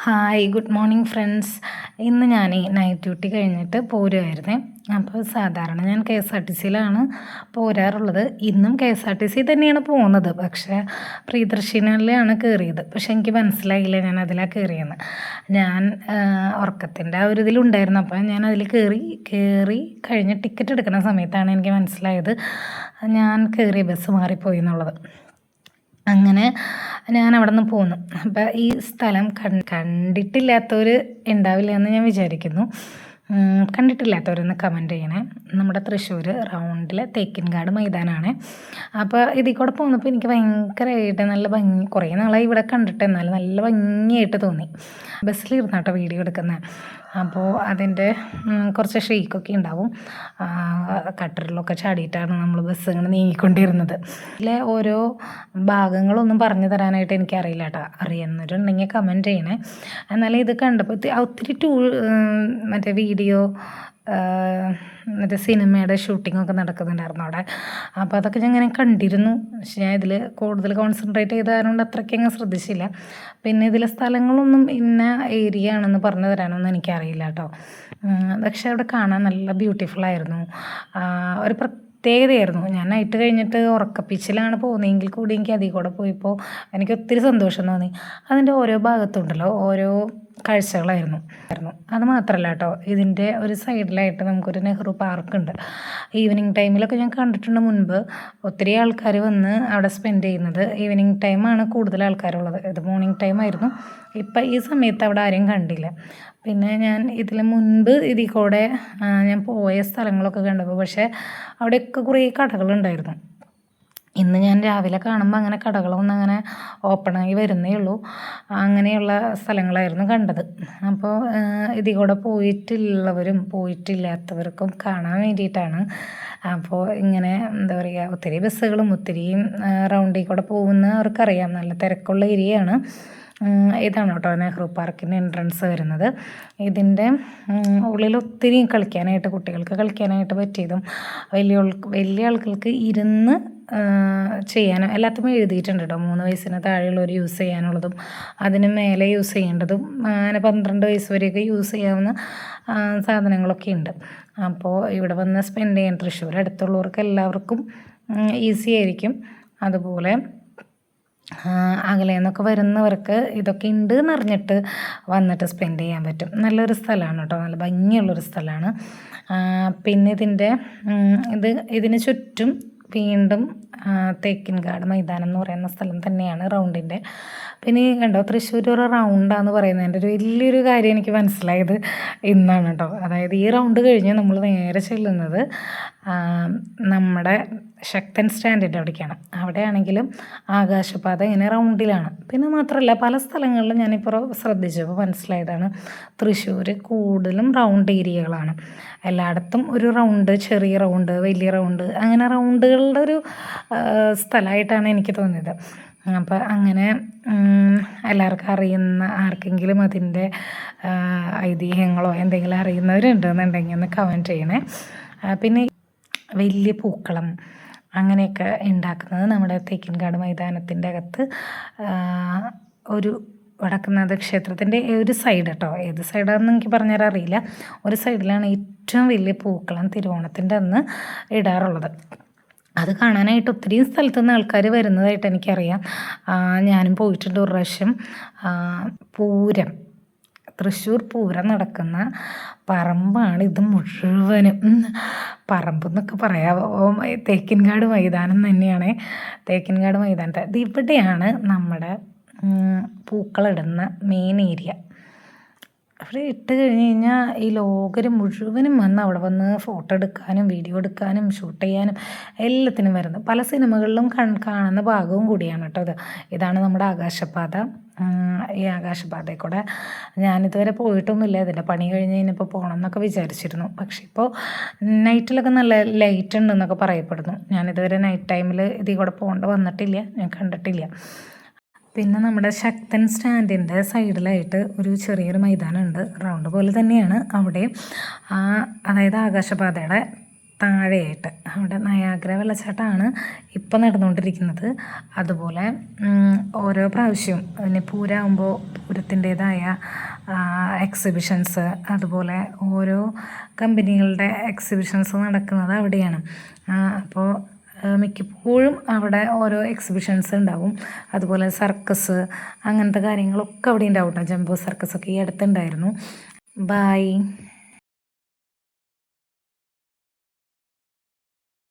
Hi good morning friends. ഇന്ന് ഞാൻ night duty കഴിഞ്ഞിട്ട് പോരുമായിരുന്നേ. അപ്പോൾ സാധാരണ ഞാൻ കെ എസ് ആർ ടി സിയിലാണ് പോരാറുള്ളത്. ഇന്നും K S R T C തന്നെയാണ് പോകുന്നത്. പക്ഷേ പ്രിയദർശിനിയിലാണ് കയറിയത്. പക്ഷെ എനിക്ക് മനസ്സിലായില്ല ഞാൻ അതിലാണ് കയറിയെന്ന്. ഞാൻ ഉറക്കത്തിൻ്റെ ആ ഒരു ഇതിലുണ്ടായിരുന്നു. അപ്പോൾ ഞാൻ അതിൽ കയറി കഴിഞ്ഞ് ടിക്കറ്റ് എടുക്കുന്ന സമയത്താണ് എനിക്ക് മനസ്സിലായത് ഞാൻ കയറിയ ബസ് മാറിപ്പോയി എന്നുള്ളത്. അങ്ങനെ ഞാൻ അവിടെ നിന്ന് പോന്നു. അപ്പം ഈ സ്ഥലം കണ്ടിട്ടില്ലാത്തവർ ഉണ്ടാവില്ല എന്ന് ഞാൻ വിചാരിക്കുന്നു. കണ്ടിട്ടില്ലാത്തവരൊന്ന് കമൻറ്റ് ചെയ്യണേ. നമ്മുടെ തൃശ്ശൂർ റൗണ്ടിലെ തേക്കിൻകാട് മൈതാനമാണ്. അപ്പോൾ ഇതിൽ കൂടെ പോന്നപ്പോൾ എനിക്ക് ഭയങ്കരമായിട്ട് നല്ല ഭംഗി, കുറേ നാളായി ഇവിടെ കണ്ടിട്ട്, എന്നാലും നല്ല ഭംഗിയായിട്ട് തോന്നി. ബസ്സിലിരുന്നാട്ടോ വീഡിയോ എടുക്കുന്നത്. അപ്പോൾ അതിൻ്റെ കുറച്ച് ഷെയ്ക്കൊക്കെ ഉണ്ടാവും. കട്ടറിലൊക്കെ ചാടിയിട്ടാണ് നമ്മൾ ബസ് ഇങ്ങനെ നീങ്ങിക്കൊണ്ടിരുന്നത്. ഇതിലെ ഓരോ ഭാഗങ്ങളൊന്നും പറഞ്ഞു തരാനായിട്ട് എനിക്കറിയില്ല കേട്ടോ. അറിയുന്നവരുണ്ടെങ്കിൽ കമൻറ്റ് ചെയ്യണേ. എന്നാലും ഇത് കണ്ടപ്പോൾ ഒത്തിരി മറ്റേ വീഡിയോ മറ്റേ സിനിമയുടെ ഷൂട്ടിങ്ങൊക്കെ നടക്കുന്നുണ്ടായിരുന്നു അവിടെ. അപ്പോൾ അതൊക്കെ ഞാൻ ഇങ്ങനെ കണ്ടിരുന്നു. പക്ഷേ ഞാൻ ഇതിൽ കൂടുതൽ കോൺസെൻട്രേറ്റ് ചെയ്ത കാരണം അത്രയ്ക്ക് അങ്ങ് ശ്രദ്ധിച്ചില്ല. പിന്നെ ഇതിലെ സ്ഥലങ്ങളൊന്നും ഇന്ന ഏരിയ ആണെന്ന് പറഞ്ഞു തരാനൊന്നും എനിക്കറിയില്ല കേട്ടോ. പക്ഷേ അവിടെ കാണാൻ നല്ല ബ്യൂട്ടിഫുള്ളായിരുന്നു. ഒരു പ്രത്യേകതയായിരുന്നു. ഞാൻ നൈറ്റ് കഴിഞ്ഞിട്ട് ഉറക്കപ്പിച്ചിലാണ് പോകുന്നതെങ്കിൽ കൂടി എനിക്ക് അതിൽ കൂടെ പോയപ്പോൾ എനിക്ക് ഒത്തിരി സന്തോഷം തോന്നി. അതിൻ്റെ ഓരോ ഭാഗത്തുണ്ടല്ലോ ഓരോ കാഴ്ചകളായിരുന്നു. അത് മാത്രമല്ല കേട്ടോ, ഇതിൻ്റെ ഒരു സൈഡിലായിട്ട് നമുക്കൊരു നെഹ്റു പാർക്കുണ്ട്. ഈവനിങ് ടൈമിലൊക്കെ ഞാൻ കണ്ടിട്ടുണ്ട് മുൻപ് ഒത്തിരി ആൾക്കാർ വന്ന് അവിടെ സ്പെൻഡ് ചെയ്യുന്നത്. ഈവനിങ് ടൈമാണ് കൂടുതൽ ആൾക്കാരുള്ളത്. ഇത് മോർണിംഗ് ടൈമായിരുന്നു. ഇപ്പം ഈ സമയത്ത് അവിടെ ആരെയും കണ്ടില്ല. പിന്നെ ഞാൻ ഇതിൽ മുൻപ് ഇതിൽ കൂടെ ഞാൻ പോയ സ്ഥലങ്ങളൊക്കെ കണ്ടപ്പോൾ പക്ഷേ അവിടെയൊക്കെ കുറേ കടകളുണ്ടായിരുന്നു. ഇന്ന് ഞാൻ രാവിലെ കാണുമ്പോൾ അങ്ങനെ കടകളൊന്നും അങ്ങനെ ഓപ്പണായി വരുന്നേ ഉള്ളൂ. അങ്ങനെയുള്ള സ്ഥലങ്ങളായിരുന്നു കണ്ടത്. അപ്പോൾ ഇതിൽ കൂടെ പോയിട്ടുള്ളവരും പോയിട്ടില്ലാത്തവർക്കും കാണാൻ വേണ്ടിയിട്ടാണ്. അപ്പോൾ ഇങ്ങനെ എന്താ പറയുക, ഒത്തിരി ബസ്സുകളും ഒത്തിരിയും റൗണ്ടിൽ കൂടെ പോകുന്നവർക്കറിയാം നല്ല തിരക്കുള്ള ഏരിയയാണ്. ഇതാണ് കേട്ടോ നെഹ്റു പാർക്കിൻ്റെ എൻട്രൻസ് വരുന്നത്. ഇതിൻ്റെ ഉള്ളിൽ ഒത്തിരി കളിക്കാനായിട്ട്, കുട്ടികൾക്ക് കളിക്കാനായിട്ട് പറ്റിയതും വലിയ ആൾക്കാർക്ക് ഇരുന്ന് ചെയ്യാനും എല്ലാത്തും എഴുതിയിട്ടുണ്ട് കേട്ടോ. 3 വയസ്സിന് താഴെയുള്ളവർ യൂസ് ചെയ്യാനുള്ളതും അതിന് മേലെ യൂസ് ചെയ്യേണ്ടതും അങ്ങനെ 12 വയസ്സ് വരെയൊക്കെ യൂസ് ചെയ്യാവുന്ന സാധനങ്ങളൊക്കെ ഉണ്ട്. അപ്പോൾ ഇവിടെ വന്ന് സ്പെൻഡ് ചെയ്യാൻ തൃശ്ശൂർ അടുത്തുള്ളവർക്ക് എല്ലാവർക്കും ഈസി ആയിരിക്കും. അതുപോലെ അകലെ നിന്നൊക്കെ വരുന്നവർക്ക് ഇതൊക്കെ ഉണ്ട് എന്നറിഞ്ഞിട്ട് വന്നിട്ട് സ്പെൻഡ് ചെയ്യാൻ പറ്റും. നല്ലൊരു സ്ഥലമാണ് കേട്ടോ, നല്ല ഭംഗിയുള്ളൊരു സ്ഥലമാണ്. പിന്നെ ഇതിന് ചുറ്റും വീണ്ടും തേക്കിൻകാട് മൈതാനം എന്ന് പറയുന്ന സ്ഥലം തന്നെയാണ് റൗണ്ടിൻ്റെ. പിന്നെ കണ്ടോ തൃശ്ശൂർ ഒരു റൗണ്ടാന്ന് പറയുന്നതിൻ്റെ ഒരു വലിയൊരു കാര്യം എനിക്ക് മനസ്സിലായത് ഇന്നാണ് കേട്ടോ. അതായത് ഈ റൗണ്ട് കഴിഞ്ഞ് നമ്മൾ നേരെ ചെല്ലുന്നത് നമ്മുടെ ശക്തൻ സ്റ്റാൻഡിൻ്റെ അവിടേക്കാണ്. അവിടെയാണെങ്കിലും ആകാശപാത ഇങ്ങനെ റൗണ്ടിലാണ്. പിന്നെ മാത്രമല്ല പല സ്ഥലങ്ങളിലും ഞാനിപ്പോൾ ശ്രദ്ധിച്ചപ്പോൾ മനസ്സിലായതാണ് തൃശ്ശൂർ കൂടുതലും റൗണ്ട് ഏരിയകളാണ്. എല്ലായിടത്തും ഒരു റൗണ്ട്, ചെറിയ റൗണ്ട്, വലിയ റൗണ്ട്, അങ്ങനെ റൗണ്ടുകളുടെ ഒരു സ്ഥലമായിട്ടാണ് എനിക്ക് തോന്നിയത്. അപ്പോൾ അങ്ങനെ എല്ലാവർക്കും അറിയുന്ന ആർക്കെങ്കിലും അതിൻ്റെ ഐതിഹ്യങ്ങളോ എന്തെങ്കിലും അറിയുന്നവരുണ്ടെന്നുണ്ടെങ്കിൽ ഒന്ന് കമൻറ്റ് ചെയ്യണേ. പിന്നെ വലിയ പൂക്കളം അങ്ങനെയൊക്കെ ഉണ്ടാക്കുന്നത് നമ്മുടെ തേക്കിൻകാട് മൈതാനത്തിൻ്റെ അകത്ത് ഒരു വടക്കുന്നാഥ ക്ഷേത്രത്തിൻ്റെ ഒരു സൈഡ് കേട്ടോ, ഏത് സൈഡാണെന്ന് എനിക്ക് പറഞ്ഞുതരാൻ അറിയില്ല. ഒരു സൈഡിലാണ് ഏറ്റവും വലിയ പൂക്കളം തിരുവോണത്തിൻ്റെ അന്ന് ഇടാറുള്ളത്. അത് കാണാനായിട്ട് ഒത്തിരി സ്ഥലത്തു നിന്ന് ആൾക്കാർ വരുന്നതായിട്ട് എനിക്കറിയാം. ഞാനും പോയിട്ടുണ്ട് ഒരു പ്രാവശ്യം. തൃശ്ശൂർ പൂരം നടക്കുന്ന പറമ്പാണ് ഇത് മുഴുവനും. പറമ്പെന്നൊക്കെ പറയാം, തേക്കിൻകാട് മൈതാനം തന്നെയാണ്. തേക്കിൻകാട് മൈതാനത്തെ ഇവിടെയാണ് നമ്മുടെ പൂക്കളിടുന്ന മെയിൻ ഏരിയ. അവിടെ ഇട്ട് കഴിഞ്ഞ് കഴിഞ്ഞാൽ ഈ ലോകർ മുഴുവനും വന്ന് അവിടെ വന്ന് ഫോട്ടോ എടുക്കാനും വീഡിയോ എടുക്കാനും ഷൂട്ട് ചെയ്യാനും എല്ലാത്തിനും വരുന്നത്. പല സിനിമകളിലും കാണുന്ന ഭാഗവും കൂടിയാണ് കേട്ടോ ഇതാണ് നമ്മുടെ ആകാശപാത. ഈ ആകാശപാതയിൽ കൂടെ ഞാനിതുവരെ പോയിട്ടൊന്നുമില്ല. ഇതിൻ്റെ പണി കഴിഞ്ഞ് കഴിഞ്ഞപ്പോൾ പോകണം എന്നൊക്കെ വിചാരിച്ചിരുന്നു. പക്ഷെ ഇപ്പോൾ നൈറ്റിലൊക്കെ നല്ല ലൈറ്റ് ഉണ്ടെന്നൊക്കെ പറയപ്പെടുന്നു. ഞാനിതുവരെ നൈറ്റ് ടൈമിൽ ഇതിൽ കൂടെ പോകേണ്ട വന്നിട്ടില്ല, ഞാൻ കണ്ടിട്ടില്ല. പിന്നെ നമ്മുടെ ശക്തൻ സ്റ്റാൻഡിൻ്റെ സൈഡിലായിട്ട് ഒരു ചെറിയൊരു മൈതാനമുണ്ട്, റൗണ്ട് പോലെ തന്നെയാണ് അവിടെ. അതായത് ആകാശപാതയുടെ താഴെയായിട്ട് അവിടെ നയാഗ്ര വെള്ളച്ചാട്ടമാണ് ഇപ്പം നടന്നുകൊണ്ടിരിക്കുന്നത്. അതുപോലെ ഓരോ പ്രാവശ്യവും പിന്നെ പൂരമാകുമ്പോൾ പൂരത്തിൻ്റേതായ എക്സിബിഷൻസ്, അതുപോലെ ഓരോ കമ്പനികളുടെ എക്സിബിഷൻസ് നടക്കുന്നത് അവിടെയാണ്. അപ്പോൾ മിക്കപ്പോഴും അവിടെ ഓരോ എക്സിബിഷൻസ് ഉണ്ടാവും. അതുപോലെ സർക്കസ് അങ്ങനത്തെ കാര്യങ്ങളൊക്കെ അവിടെ ഉണ്ടാവും കേട്ടോ. ജംബോ സർക്കസൊക്കെ ഈ അടുത്തുണ്ടായിരുന്നു. ബായ്.